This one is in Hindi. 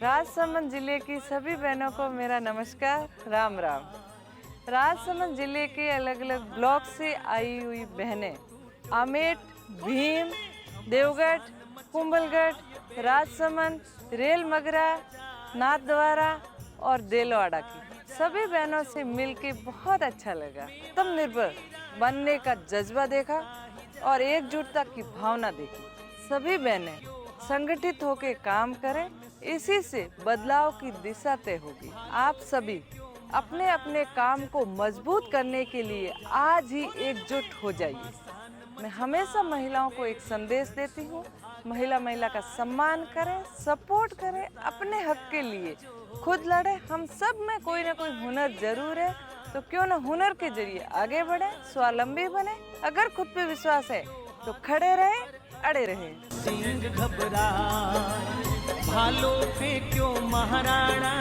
राजसमंद जिले की सभी बहनों को मेरा नमस्कार, राम राम। राजसमंद जिले के अलग अलग ब्लॉक से आई हुई बहनें आमेट, भीम, देवगढ़, कुंभलगढ़, राजसमंद, रेल मगरा, नाथद्वारा और देलवाड़ा की सभी बहनों से मिलके बहुत अच्छा लगा। आत्मनिर्भर बनने का जज्बा देखा और एकजुटता की भावना देखी। सभी बहनें संगठित होकर काम करें, इसी से बदलाव की दिशा तय होगी। आप सभी अपने अपने काम को मजबूत करने के लिए आज ही एकजुट हो जाइए। मैं हमेशा महिलाओं को एक संदेश देती हूँ, महिला का सम्मान करें, सपोर्ट करें, अपने हक के लिए खुद लड़े। हम सब में कोई ना कोई हुनर जरूर है, तो क्यों न हुनर के जरिए आगे बढ़े, स्वावलंबी बने। अगर खुद पे विश्वास है तो खड़े रहे, अड़े रहे। सिंह घबरा भालो फेंक्यो महाराणा